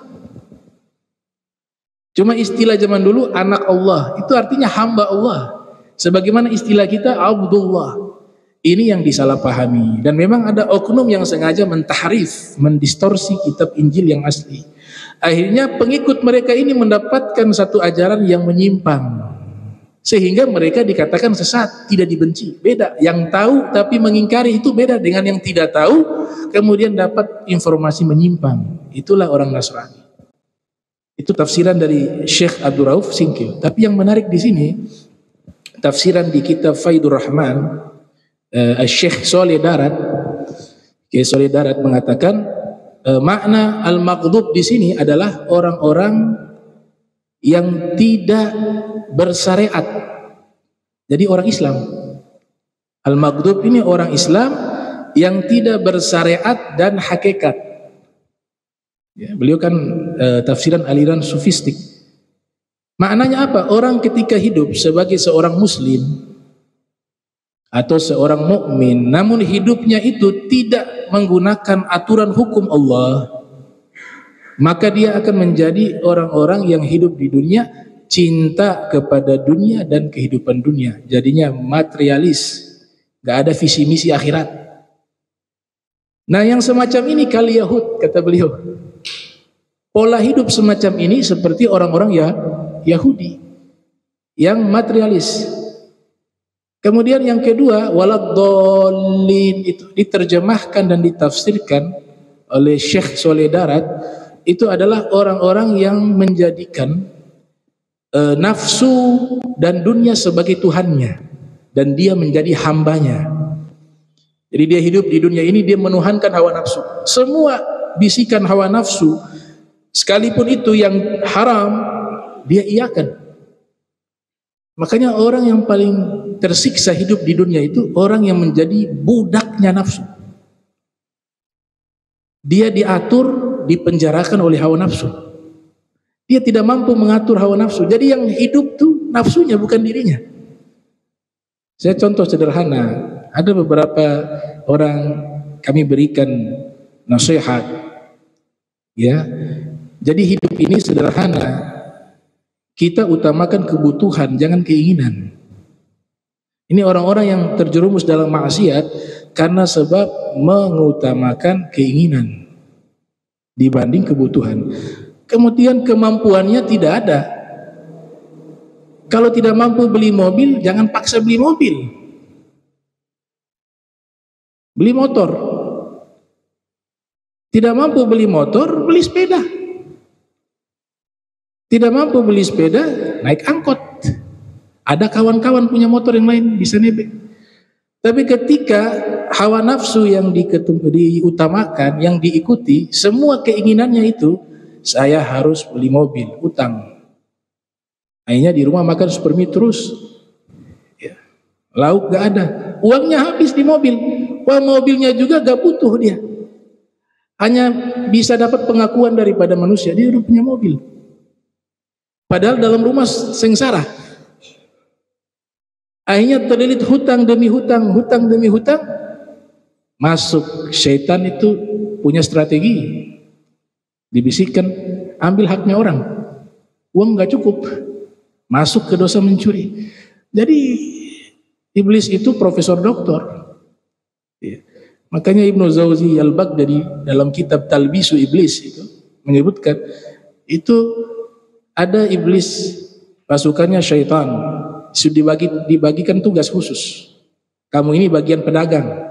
Cuma istilah zaman dulu anak Allah itu artinya hamba Allah, sebagaimana istilah kita Abdullah. Ini yang disalahpahami, dan memang ada oknum yang sengaja mentahrif, mendistorsi kitab Injil yang asli. Akhirnya pengikut mereka ini mendapatkan satu ajaran yang menyimpang, sehingga mereka dikatakan sesat, tidak dibenci. Beda, yang tahu tapi mengingkari itu beda dengan yang tidak tahu kemudian dapat informasi menyimpang. Itulah orang Nasrani. Itu tafsiran dari Syekh Abdul Rauf Singkil. Tapi yang menarik di sini, tafsiran di kitab Faidur Rahman, Syekh Soleh Darat, Syekh Soleh Darat mengatakan makna al-maghdub di sini adalah orang-orang yang tidak bersyariat. Jadi orang Islam. Al-maghdub ini orang Islam yang tidak bersyariat dan hakikat. Ya, beliau kan tafsiran aliran sufistik. Maknanya apa? Orang ketika hidup sebagai seorang muslim atau seorang mukmin, namun hidupnya itu tidak menggunakan aturan hukum Allah, maka dia akan menjadi orang-orang yang hidup di dunia, cinta kepada dunia dan kehidupan dunia, jadinya materialis, gak ada visi misi akhirat. Nah, yang semacam ini kal Yahud, kata beliau. Pola hidup semacam ini seperti orang-orang Yahudi yang materialis. Kemudian yang kedua, waladhdallin, itu diterjemahkan dan ditafsirkan oleh Syekh Soleh Darat, itu adalah orang-orang yang menjadikan nafsu dan dunia sebagai Tuhannya, dan dia menjadi hambanya. Jadi dia hidup di dunia ini, dia menuhankan hawa nafsu. Semua bisikan hawa nafsu, sekalipun itu yang haram, dia iakan. Makanya orang yang paling tersiksa hidup di dunia itu orang yang menjadi budaknya nafsu. Dia diatur, dipenjarakan oleh hawa nafsu. Dia tidak mampu mengatur hawa nafsu. Jadi yang hidup tuh nafsunya, bukan dirinya. Saya contoh sederhana. Ada beberapa orang kami berikan nasihat. Ya. Jadi hidup ini sederhana. Kita utamakan kebutuhan, jangan keinginan. Ini orang-orang yang terjerumus dalam maksiat karena sebab mengutamakan keinginan dibanding kebutuhan. Kemudian kemampuannya tidak ada. Kalau tidak mampu beli mobil, jangan paksa beli mobil. Beli motor. Tidak mampu beli motor, beli sepeda. Tidak mampu beli sepeda, naik angkot. Ada kawan-kawan punya motor yang lain, bisa nebeng. Tapi ketika hawa nafsu yang diutamakan, yang diikuti, semua keinginannya itu, saya harus beli mobil, utang. Akhirnya di rumah makan supermie terus. Ya. Lauk gak ada, uangnya habis di mobil. Wah, mobilnya juga gak butuh dia. Hanya bisa dapat pengakuan daripada manusia, dia udah punya mobil. Padahal dalam rumah sengsara. Akhirnya terlilit hutang demi hutang, hutang demi hutang. Masuk syaitan itu punya strategi. Dibisikkan, ambil haknya orang. Uang gak cukup. Masuk ke dosa mencuri. Jadi iblis itu profesor doktor. Ya. Makanya Ibnu Jauzi Al-Baghdadi dalam kitab Talbisu Iblis itu menyebutkan itu ada iblis, pasukannya syaitan, sudah dibagikan tugas khusus. Kamu ini bagian pedagang.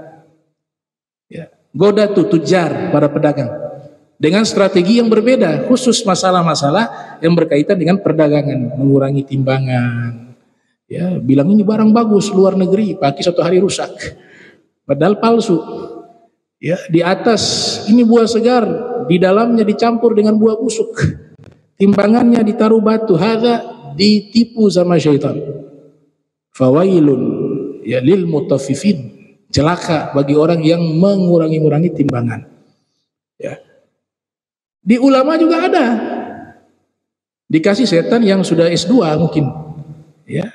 Ya. goda tuh tujar, para pedagang, dengan strategi yang berbeda, khusus masalah-masalah yang berkaitan dengan perdagangan, mengurangi timbangan. Ya, bilang ini barang bagus luar negeri, pakai satu hari rusak, padahal palsu. Ya, di atas ini buah segar, di dalamnya dicampur dengan buah busuk, timbangannya ditaruh batu. Hadza ditipu sama syaitan. Fawailun ya lil mutaffifin, celaka bagi orang yang mengurangi timbangan. Ya. Di ulama juga ada, dikasih setan yang sudah S2 mungkin. Ya.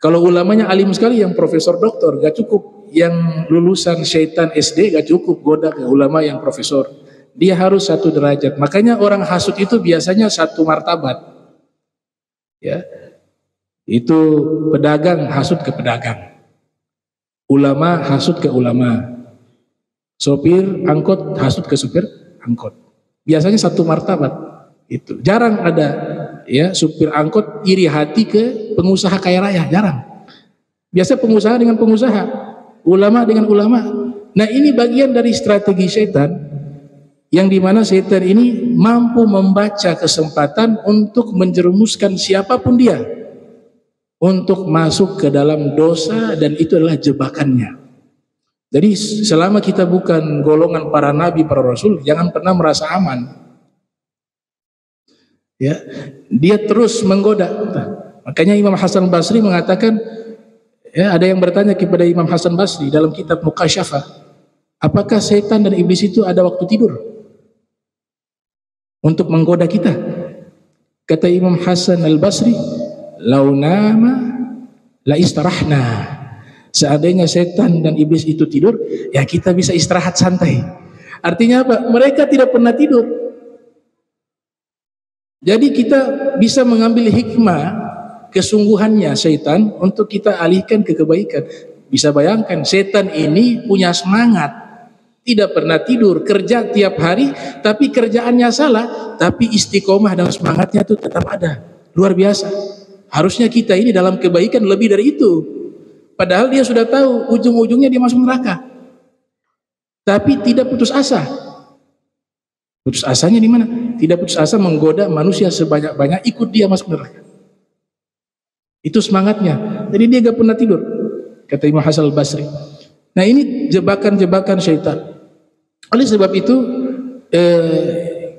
Kalau ulamanya alim sekali, yang profesor doktor, gak cukup. Yang lulusan syaitan SD gak cukup goda ke ulama yang profesor. Dia harus satu derajat. Makanya orang hasud itu biasanya satu martabat. Ya, itu pedagang hasud ke pedagang, ulama hasud ke ulama, sopir angkot hasud ke sopir angkot. Biasanya satu martabat. Itu jarang ada ya supir angkot iri hati ke pengusaha kaya raya, jarang. Biasa pengusaha dengan pengusaha, ulama dengan ulama. Nah, ini bagian dari strategi setan, yang dimana setan ini mampu membaca kesempatan untuk menjerumuskan siapapun dia untuk masuk ke dalam dosa, dan itu adalah jebakannya. Jadi selama kita bukan golongan para nabi, para rasul, jangan pernah merasa aman. Ya, dia terus menggoda. Makanya Imam Hasan Basri mengatakan, ya, ada yang bertanya kepada Imam Hasan Basri dalam kitab Mukasyafah, apakah setan dan iblis itu ada waktu tidur untuk menggoda kita? Kata Imam Hasan Al-Basri, lau nama la istarahna. Seandainya setan dan iblis itu tidur, ya kita bisa istirahat santai. Artinya apa? Mereka tidak pernah tidur. Jadi kita bisa mengambil hikmah kesungguhannya setan untuk kita alihkan ke kebaikan. Bisa bayangkan, setan ini punya semangat, tidak pernah tidur, kerja tiap hari, tapi kerjaannya salah, tapi istiqomah dan semangatnya itu tetap ada. Luar biasa. Harusnya kita ini dalam kebaikan lebih dari itu. Padahal dia sudah tahu ujung-ujungnya dia masuk neraka, tapi tidak putus asa. Putus asanya di mana? Tidak putus asa menggoda manusia sebanyak-banyak ikut dia masuk neraka. Itu semangatnya. Jadi dia gak pernah tidur, kata Imam Hasan Al-Basri. Nah, ini jebakan-jebakan syaitan. Oleh sebab itu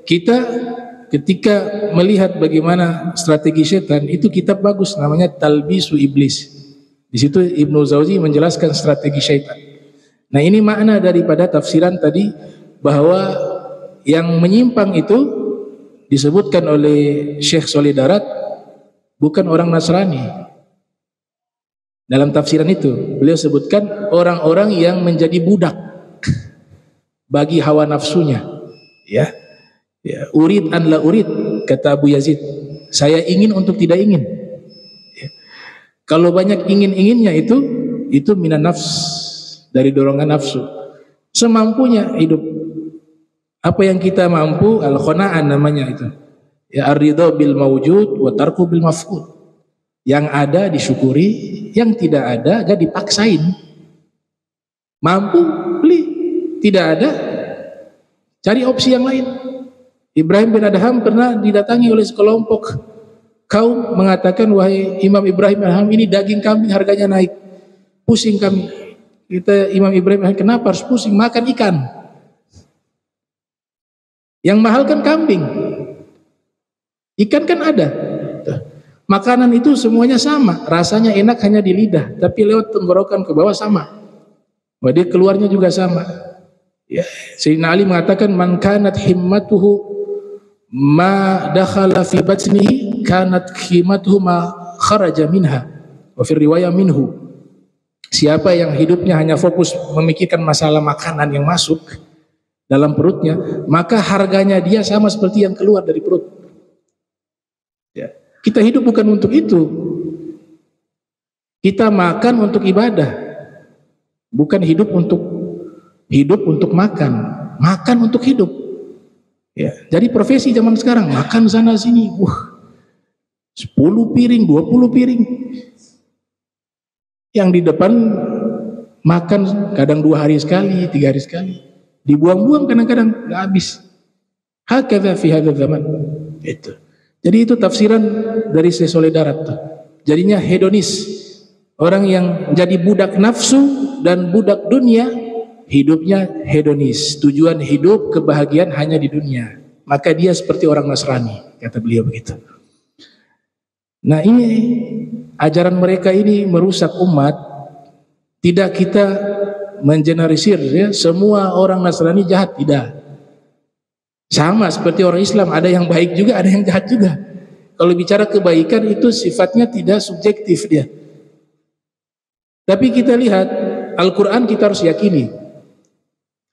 kita ketika melihat bagaimana strategi syaitan, itu kitab bagus namanya Talbisu Iblis. Di situ Ibnu Jauzi menjelaskan strategi syaitan. Nah, ini makna daripada tafsiran tadi, bahwa yang menyimpang itu disebutkan oleh Syekh Sholih Darat bukan orang Nasrani. Dalam tafsiran itu beliau sebutkan orang-orang yang menjadi budak bagi hawa nafsunya. Ya, urid an la urid, kata Abu Yazid, saya ingin untuk tidak ingin. Ya. Kalau banyak ingin-inginnya itu minan nafs, dari dorongan nafsu. Semampunya hidup. Apa yang kita mampu, al-qana'an namanya itu. Ya, ar-ridha bil mawjud wa tarku bil mafqud. Yang ada disyukuri, yang tidak ada gak dipaksain. Mampu beli, tidak ada cari opsi yang lain. Ibrahim bin Adham pernah didatangi oleh sekelompok kaum mengatakan, wahai Imam Ibrahim bin Adham, ini daging kambing harganya naik, pusing kami. Kita Imam Ibrahim bin Adham, kenapa harus pusing? Makan ikan. Yang mahal kan kambing, ikan kan ada. Makanan itu semuanya sama, rasanya enak hanya di lidah, tapi lewat tenggorokan ke bawah sama. Wah, dia keluarnya juga sama. Ya, Sayyidina Ali mengatakan, man kanat himmatuhu ma dakhala fi batnihi kanat himmatuhu ma kharaja minha. Wa fi riwayah minhu. Siapa yang hidupnya hanya fokus memikirkan masalah makanan yang masuk dalam perutnya, maka harganya dia sama seperti yang keluar dari perut. Ya. Kita hidup bukan untuk itu. Kita makan untuk ibadah, bukan hidup untuk makan. Makan untuk hidup. Ya. Jadi profesi zaman sekarang, makan sana sini, 10 piring, 20 piring. Yang di depan makan kadang 2 hari sekali, 3 hari sekali. dibuang-buang kadang-kadang nggak habis. Hakadha fi hadzal zaman. Itu. Jadi itu tafsiran dari Syekh Sholeh Darat tuh. Jadinya hedonis. Orang yang jadi budak nafsu dan budak dunia, hidupnya hedonis. Tujuan hidup, kebahagiaan hanya di dunia. Maka dia seperti orang Nasrani, kata beliau begitu. Nah ini ajaran mereka ini merusak umat. Tidak kita mengeneralisir ya, semua orang Nasrani jahat, tidak. Sama seperti orang Islam, ada yang baik juga, ada yang jahat juga. Kalau bicara kebaikan itu sifatnya tidak subjektif dia. Tapi kita lihat Al-Quran kita harus yakini,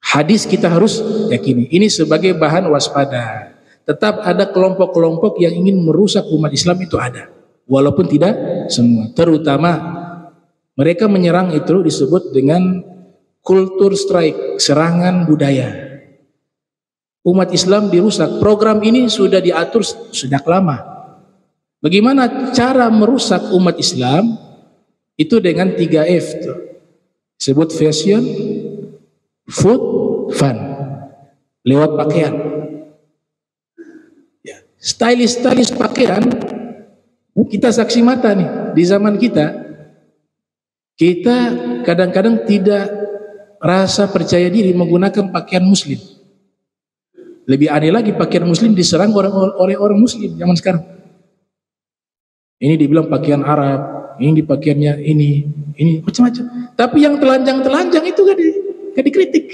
hadis kita harus yakini. Ini sebagai bahan waspada. Tetap ada kelompok-kelompok yang ingin merusak umat Islam, itu ada. Walaupun tidak semua. Terutama mereka menyerang itu disebut dengan kultur strike, serangan budaya. Umat Islam dirusak. Program ini sudah diatur sejak lama. Bagaimana cara merusak umat Islam? Itu dengan 3F tuh. Sebut fashion, food, fun. Lewat pakaian. Ya. Stylish pakaian, kita saksi mata nih. Di zaman kita kadang-kadang tidak rasa percaya diri menggunakan pakaian muslim. Lebih aneh lagi, pakaian muslim diserang oleh orang muslim zaman sekarang. Ini dibilang pakaian Arab, ini pakaiannya ini macam-macam. Tapi yang telanjang itu gak dikritik.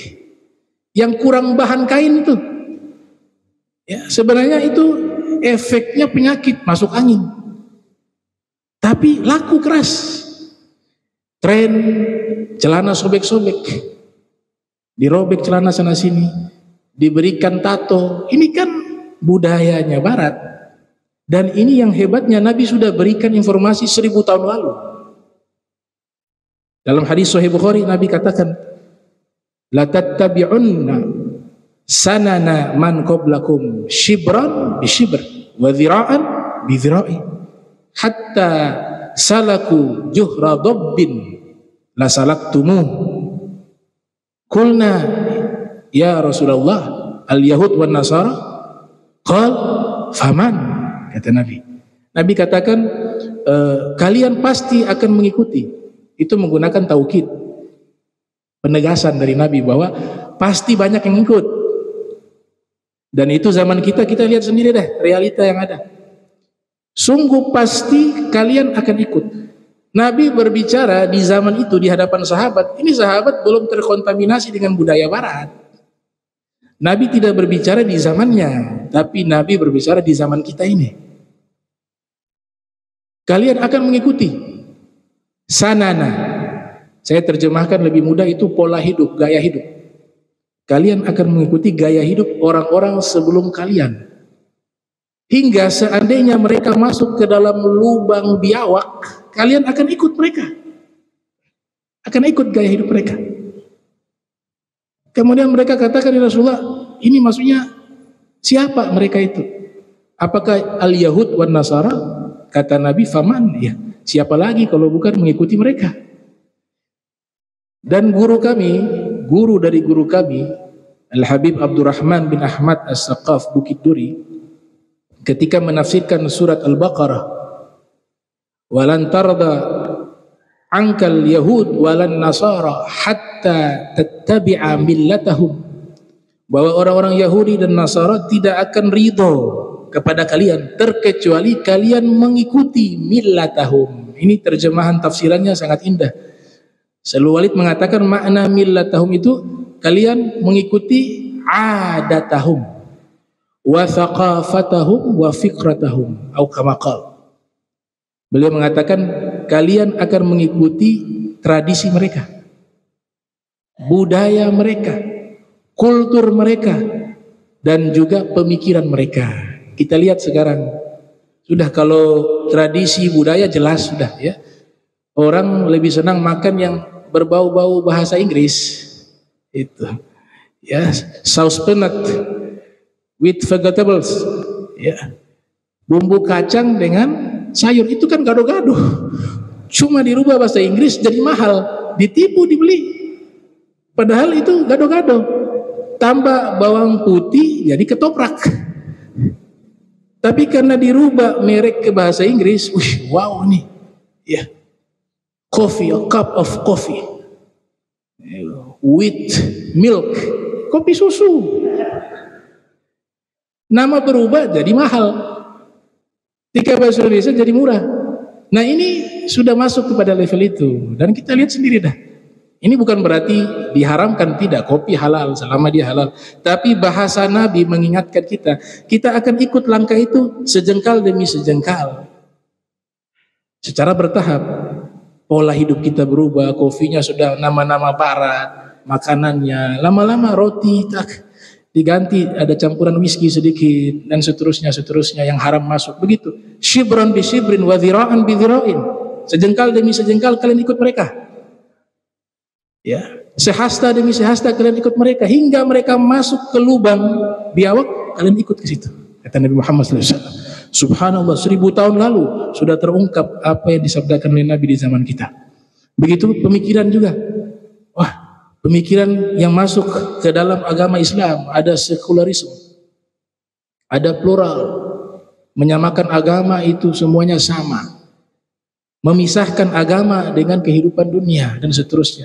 Yang kurang bahan kain itu, ya sebenarnya itu efeknya penyakit, masuk angin. Tapi laku keras. Tren celana sobek-sobek, dirobek celana sana sini, diberikan tato. Ini kan budayanya Barat. Dan ini yang hebatnya, Nabi sudah berikan informasi 1000 tahun lalu. Dalam hadis Sahih Bukhari, Nabi katakan, la tattabi'unna sanana man qablakum shibran bi shibr wa dhira'an bi dhira'i hatta salaku juhra dabbin la salaktumuh. Qulna ya Rasulullah al yahud wan nasara, qal faman, kata Nabi. Nabi katakan kalian pasti akan mengikuti. Itu menggunakan taukid, penegasan dari Nabi bahwa pasti banyak yang ikut. Dan itu zaman kita lihat sendiri deh realita yang ada. Sungguh pasti kalian akan ikut. Nabi berbicara di zaman itu di hadapan sahabat. Ini sahabat belum terkontaminasi dengan budaya Barat. Nabi tidak berbicara di zamannya, tapi Nabi berbicara di zaman kita ini. Kalian akan mengikuti sanana. Saya terjemahkan lebih mudah, itu pola hidup, gaya hidup. Kalian akan mengikuti gaya hidup orang-orang sebelum kalian. Hingga seandainya mereka masuk ke dalam lubang biawak, kalian akan ikut mereka. Akan ikut gaya hidup mereka. Kemudian mereka katakan, ya Rasulullah, ini maksudnya siapa mereka itu? Apakah al-Yahud wan Nasara? Kata Nabi, faman, ya siapa lagi kalau bukan mengikuti mereka? Dan guru dari guru kami, Al-Habib Abdurrahman bin Ahmad As-Saqaf Bukit Duri, ketika menafsirkan surat Al-Baqarah, walan tarda ankal yahud walan nasara hatta tattabi'a millatahum, bahwa orang-orang Yahudi dan Nasara tidak akan ridho kepada kalian terkecuali kalian mengikuti millatahum. Ini terjemahan tafsirannya sangat indah. Syekh Walid mengatakan makna millatahum itu kalian mengikuti adatahum wa thaqafatahum wa fikratahum atau kama qala. Beliau mengatakan kalian akan mengikuti tradisi mereka, budaya mereka, kultur mereka, dan juga pemikiran mereka. Kita lihat sekarang sudah, kalau tradisi budaya jelas sudah ya. Orang lebih senang makan yang berbau-bau bahasa Inggris. Itu. Ya, saus peanut with vegetables. Ya. Bumbu kacang dengan sayur, itu kan gado-gado. Cuma dirubah bahasa Inggris jadi mahal, ditipu, dibeli. Padahal itu gado-gado. tambah bawang putih jadi ketoprak. Tapi karena dirubah merek ke bahasa Inggris, wow nih, ya, coffee, a cup of coffee with milk, kopi susu. Nama berubah jadi mahal. Ketika bahasa Indonesia jadi murah. Nah ini sudah masuk kepada level itu, dan kita lihat sendiri dah. Ini bukan berarti diharamkan, tidak, kopi halal selama dia halal. Tapi bahasa Nabi mengingatkan kita akan ikut langkah itu sejengkal demi sejengkal. Secara bertahap, pola hidup kita berubah, kopinya sudah nama-nama barat, makanannya, lama-lama roti tak diganti ada campuran whisky sedikit, dan seterusnya yang haram masuk. Begitu, shibran bi shibrin wa dhira'an bi dhira'in, sejengkal demi sejengkal kalian ikut mereka. Ya, sehasta demi sehasta kalian ikut mereka, hingga mereka masuk ke lubang biawak, kalian ikut ke situ. Kata Nabi Muhammad SAW. Subhanallah, 1000 tahun lalu sudah terungkap apa yang disabdakan oleh Nabi di zaman kita. Begitu pemikiran juga. Wah, pemikiran yang masuk ke dalam agama Islam, ada sekularisme, ada plural, menyamakan agama itu semuanya sama, memisahkan agama dengan kehidupan dunia, dan seterusnya.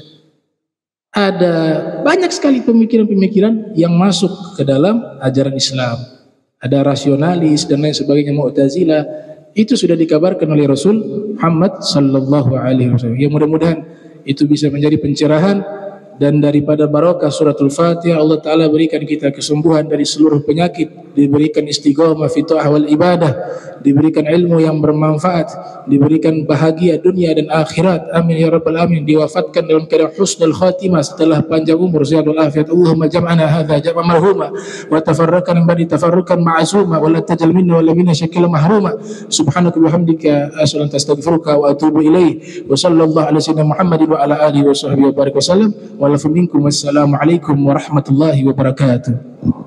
Ada banyak sekali pemikiran-pemikiran yang masuk ke dalam ajaran Islam. Ada rasionalis dan lain sebagainya, Mu'tazilah. Itu sudah dikabarkan oleh Rasul Muhammad sallallahu alaihi wasallam. Ya, mudah-mudahan itu bisa menjadi pencerahan, dan daripada barokah suratul Fatihah Allah Ta'ala berikan kita kesembuhan dari seluruh penyakit, diberikan istiqomah fi ta'ah wal ibadah, diberikan ilmu yang bermanfaat, diberikan bahagia dunia dan akhirat, amin ya rabbal alamin, diwafatkan dalam keadaan husnul khatimah setelah panjang umur, sehat wal afiat. Allahumma jam'ana hadza jam'an marhuma wa tafarraqana ba'di tafarruqan ma'suma wa la tajal minna wa la minna shakila mahruma. Subhanaka wa bihamdika asyhadu an la ilaha illa anta astaghfiruka wa atubu ilaik. Wa sallallahu ala sayyidina Muhammadin wa ala alihi wa sahbihi wa barik wa sallam. Wassalamualaikum warahmatullahi wabarakatuh.